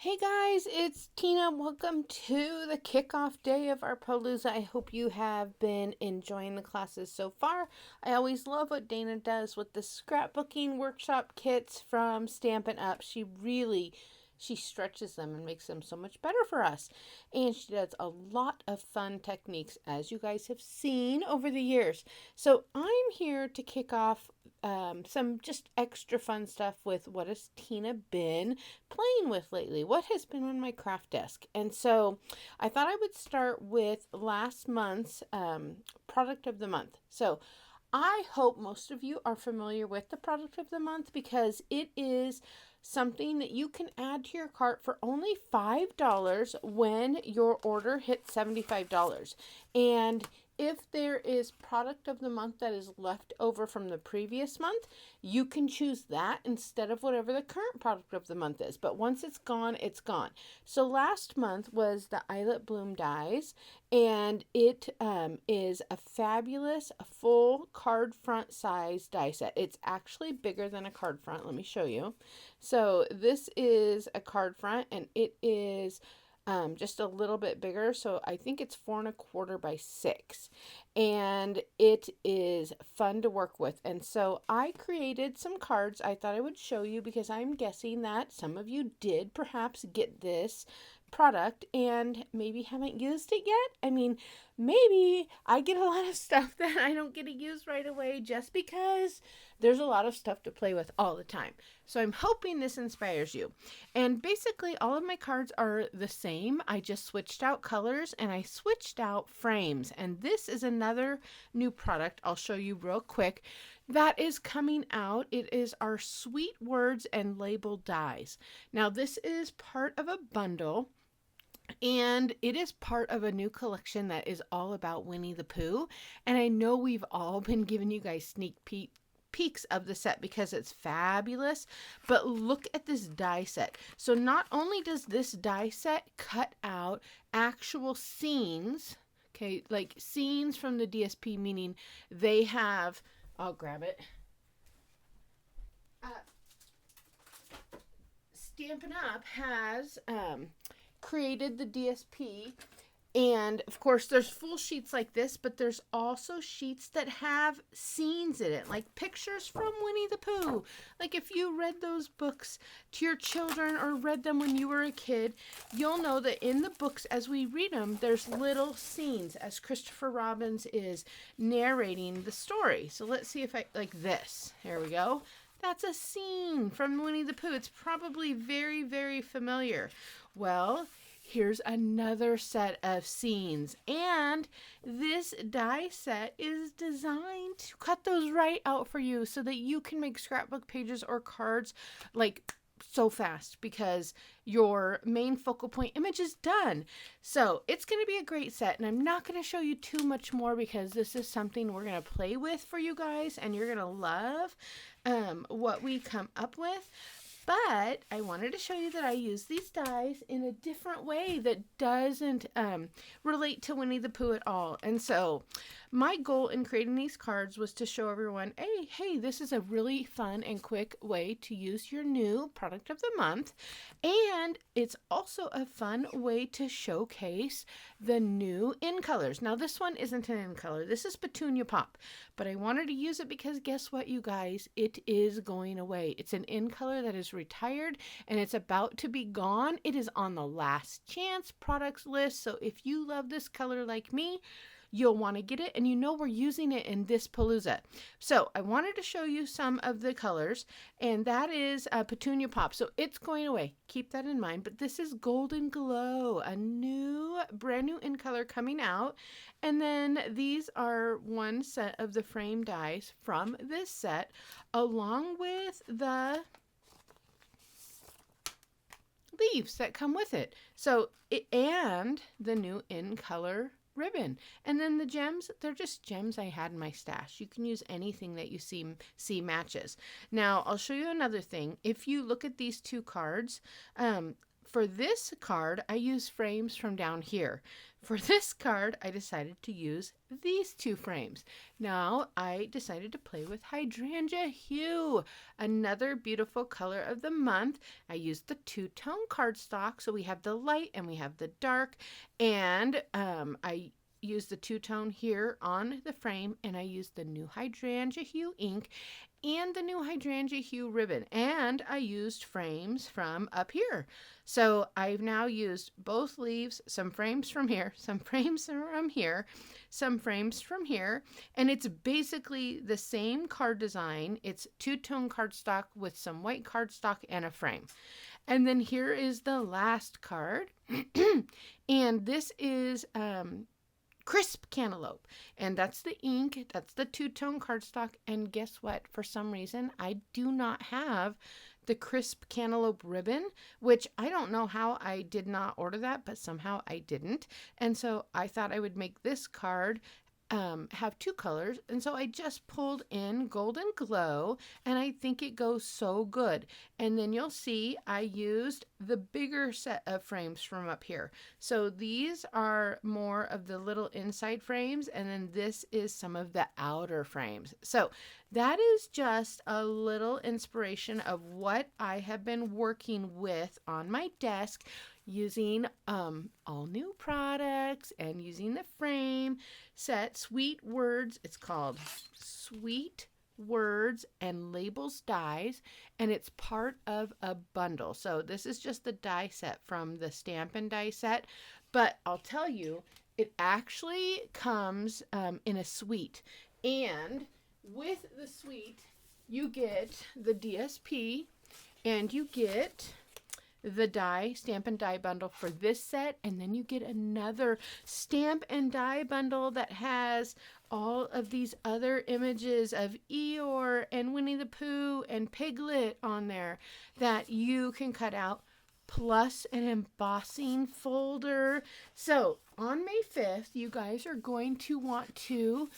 Hey guys, it's Tina. Welcome to the kickoff day of our Palooza. I hope you have been enjoying the classes so far. I always love what Dana does with the scrapbooking workshop kits from Stampin' Up. She stretches them and makes them so much better for us. And she does a lot of fun techniques, as you guys have seen over the years. So I'm here to kick off some just extra fun stuff with what has Tina been playing with lately? What has been on my craft desk? And so I thought I would start with last month's product of the month. So I hope most of you are familiar with the product of the month because it is something that you can add to your cart for only $5 when your order hits $75. And if there is product of the month that is left over from the previous month, you can choose that instead of whatever the current product of the month is. But once it's gone, it's gone. So last month was the Eyelet Bloom Dies, and it is a fabulous full card front size die set. It's actually bigger than a card front. Let me show you. So this is a card front, and it is just a little bit bigger. So I think it's 4¼ by 6, and it is fun to work with. And so I created some cards I thought I would show you because I'm guessing that some of you did perhaps get this product and maybe haven't used it yet. I mean, maybe I get a lot of stuff that I don't get to use right away just because there's a lot of stuff to play with all the time. So I'm hoping this inspires you. And basically all of my cards are the same. I just switched out colors and I switched out frames. And this is another new product I'll show you real quick that is coming out. It is our Sweet Words and Label Dies. Now this is part of a bundle, and it is part of a new collection that is all about Winnie the Pooh. And I know we've all been giving you guys sneak peeks of the set because it's fabulous, but look at this die set. So not only does this die set cut out actual scenes, okay, like scenes from the DSP, meaning they have, I'll grab it. Uh, Stampin' Up has created the DSP, and of course there's full sheets like this, but there's also sheets that have scenes in it, like pictures from Winnie the Pooh. Like if you read those books to your children or read them when you were a kid, you'll know that in the books as we read them, there's little scenes as Christopher Robin is narrating the story. So let's see if I, like this, here we go. That's a scene from Winnie the Pooh. It's probably very, very familiar. Well, here's another set of scenes, and this die set is designed to cut those right out for you so that you can make scrapbook pages or cards like so fast because your main focal point image is done. So it's going to be a great set, and I'm not going to show you too much more because this is something we're going to play with for you guys, and you're going to love what we come up with. But I wanted to show you that I use these dies in a different way that doesn't relate to Winnie the Pooh at all. And so my goal in creating these cards was to show everyone, hey, this is a really fun and quick way to use your new product of the month. And it's also a fun way to showcase the new in colors. Now this one isn't an in color. This is Petunia Pop. But I wanted to use it because guess what, you guys? It is going away. It's an in color that is retired and it's about to be gone. It is on the last chance products list. So if you love this color like me, you'll want to get it, and you know we're using it in this Palooza. So I wanted to show you some of the colors, and that is Petunia Pop. So it's going away. Keep that in mind. But this is Golden Glow, a brand new in color coming out. And then these are one set of the frame dies from this set, along with the leaves that come with it. So and the new in color ribbon. And then the gems, they're just gems I had in my stash. You can use anything that you see matches. Now I'll show you another thing. If you look at these two cards, for this card, I use frames from down here. For this card, I decided to use these two frames. Now, I decided to play with Hydrangea Hue, another beautiful color of the month. I used the two-tone cardstock, so we have the light and we have the dark, and I use the two-tone here on the frame, and I use the new Hydrangea Hue ink and the new Hydrangea Hue ribbon, and I used frames from up here. So I've now used both leaves, some frames from here, some frames from here, some frames from here, and it's basically the same card design. It's two-tone cardstock with some white cardstock and a frame. And then here is the last card, and this is Crisp Cantaloupe, and that's the ink, that's the two-tone cardstock, and guess what? For some reason, I do not have the Crisp Cantaloupe ribbon, which I don't know how I did not order that, but somehow I didn't, and so I thought I would make this card have two colors, and so I just pulled in Golden Glow, and I think it goes so good. And then you'll see I used the bigger set of frames from up here. So these are more of the little inside frames, and then this is some of the outer frames. So that is just a little inspiration of what I have been working with on my desk, using all new products and using the frame set Sweet Words. It's called Sweet Words and Labels Dies, and it's part of a bundle. So this is just the die set from the Stampin' Die set, but I'll tell you, it actually comes in a suite, and with the suite you get the DSP and you get the die, Stamp and Die bundle for this set, and then you get another Stamp and Die bundle that has all of these other images of Eeyore and Winnie the Pooh and Piglet on there that you can cut out, plus an embossing folder. So on May 5th, you guys are going to want to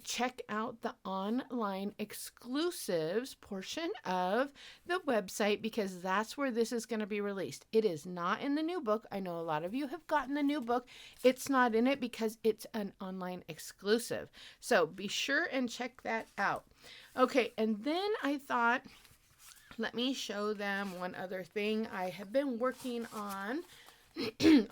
check out the online exclusives portion of the website, because that's where this is going to be released. It is not in the new book. I know a lot of you have gotten the new book. It's not in it because it's an online exclusive. So be sure and check that out. Okay, and then I thought, let me show them one other thing I have been working on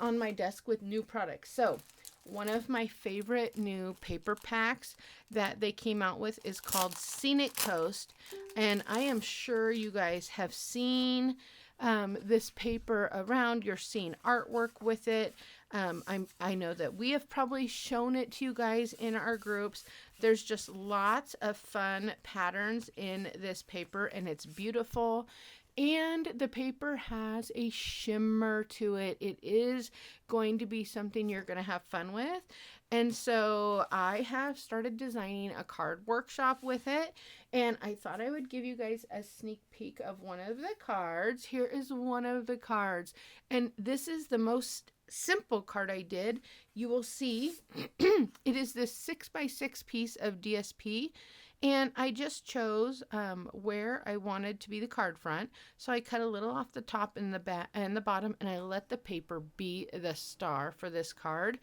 on my desk with new products. So one of my favorite new paper packs that they came out with is called Scenic Coast, and I am sure you guys have seen this paper around. You're seeing artwork with it. I know that we have probably shown it to you guys in our groups. There's just lots of fun patterns in this paper, and it's beautiful. And the paper has a shimmer to it. It is going to be something you're going to have fun with. And so I have started designing a card workshop with it. And I thought I would give you guys a sneak peek of one of the cards. Here is one of the cards. And this is the most simple card I did. You will see it is this 6x6 piece of DSP. And I just chose where I wanted to be the card front. So I cut a little off the top and the back and the bottom, and I let the paper be the star for this card.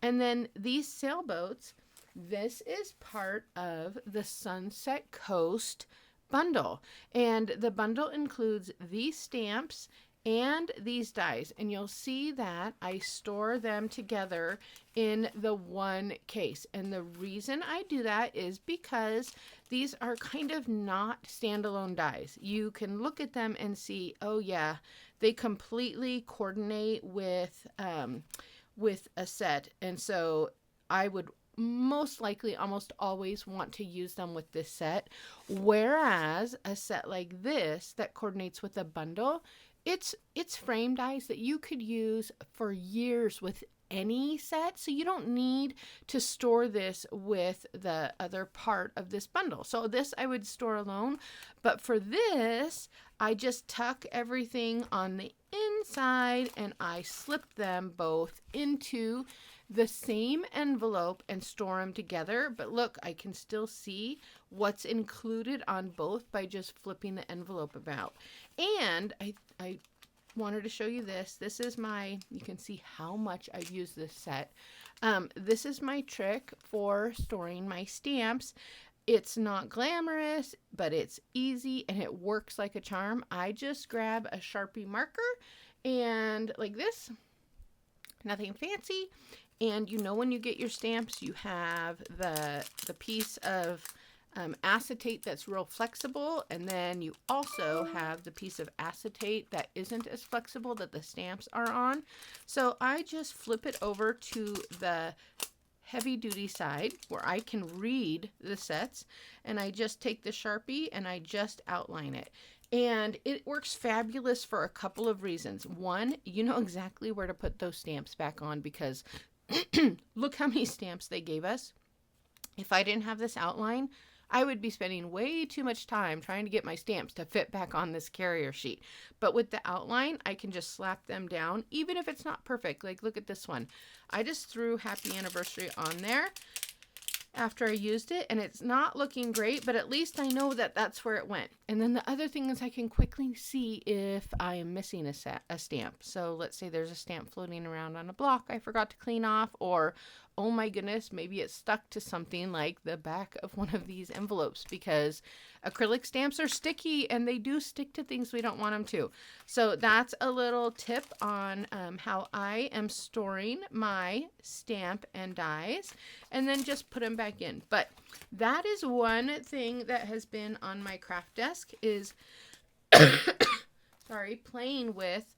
And then these sailboats, this is part of the Sunset Coast bundle. And the bundle includes these stamps and these dies, and you'll see that I store them together in the one case. And the reason I do that is because these are kind of not standalone dies. You can look at them and see, oh yeah, they completely coordinate with a set. And so I would most likely almost always want to use them with this set, whereas a set like this that coordinates with a bundle, it's frame dies that you could use for years with any set, so you don't need to store this with the other part of this bundle. So this I would store alone, but for this I just tuck everything on the inside and I slip them both into the same envelope and store them together. But look, I can still see what's included on both by just flipping the envelope about. And I wanted to show you this. This is my, you can see how much I've used this set. This is my trick for storing my stamps. It's not glamorous, but it's easy and it works like a charm. I just grab a Sharpie marker and like this, nothing fancy. And you know, when you get your stamps, you have the piece of acetate that's real flexible, and then you also have the piece of acetate that isn't as flexible that the stamps are on. So I just flip it over to the heavy duty side where I can read the sets, and I just take the Sharpie and I just outline it. And it works fabulous for a couple of reasons. One, you know exactly where to put those stamps back on, because look how many stamps they gave us. If I didn't have this outline, I would be spending way too much time trying to get my stamps to fit back on this carrier sheet. But with the outline, I can just slap them down, even if it's not perfect. Like, look at this one. I just threw Happy Anniversary on there after I used it, and it's not looking great, but at least I know that that's where it went. And then the other thing is I can quickly see if I am missing a stamp. So let's say there's a stamp floating around on a block I forgot to clean off, or oh my goodness, maybe it's stuck to something like the back of one of these envelopes, because acrylic stamps are sticky and they do stick to things we don't want them to. So that's a little tip on how I am storing my stamp and dies, and then just put them back in. But that is one thing that has been on my craft desk is sorry, playing with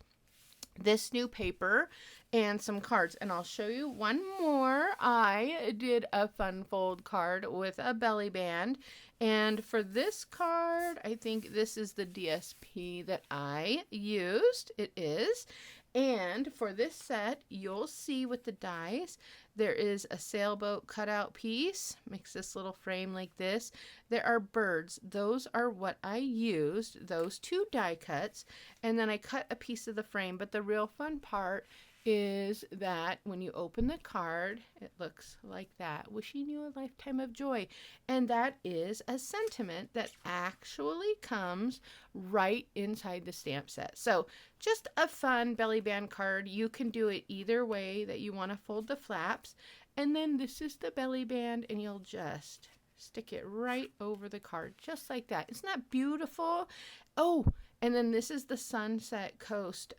this new paper and some cards. And I'll show you one more. I did a fun fold card with a belly band, and for this card, I think this is the DSP that I used. It is. And for this set, you'll see with the dies, there is a sailboat cutout piece. Makes this little frame like this. There are birds. Those are what I used, those two die cuts. And then I cut a piece of the frame. But the real fun part is that when you open the card, it looks like that. Wishing you a lifetime of joy. And that is a sentiment that actually comes right inside the stamp set. So just a fun belly band card. You can do it either way that you want to fold the flaps. And then this is the belly band, and you'll just stick it right over the card, just like that. Isn't that beautiful? Oh, and then this is the Sunset Coast,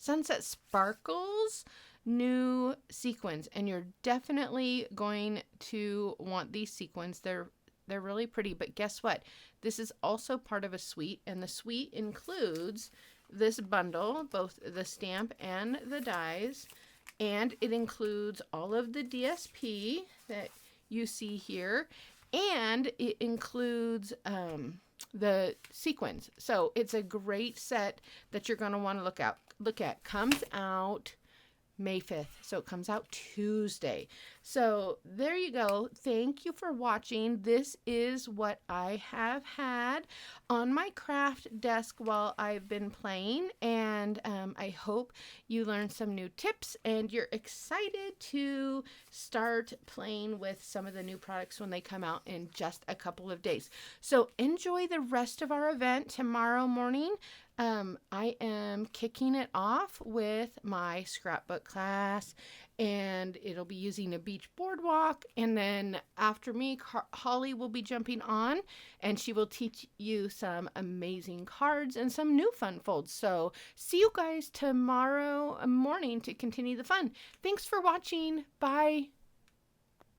Sunset Sparkles new sequins, and you're definitely going to want these sequins. They're really pretty, but guess what? This is also part of a suite, and the suite includes this bundle, both the stamp and the dies, and it includes all of the DSP that you see here, and it includes the sequins. So it's a great set that you're going to want to look at. Comes out May 5th. So it comes out Tuesday. So there you go. Thank you for watching. This is what I have had on my craft desk while I've been playing. And I hope you learned some new tips and you're excited to start playing with some of the new products when they come out in just a couple of days. So enjoy the rest of our event tomorrow morning. I am kicking it off with my scrapbook class, and it'll be using a beach boardwalk. And then after me, Holly will be jumping on, and she will teach you some amazing cards and some new fun folds. So see you guys tomorrow morning to continue the fun. Thanks for watching. Bye.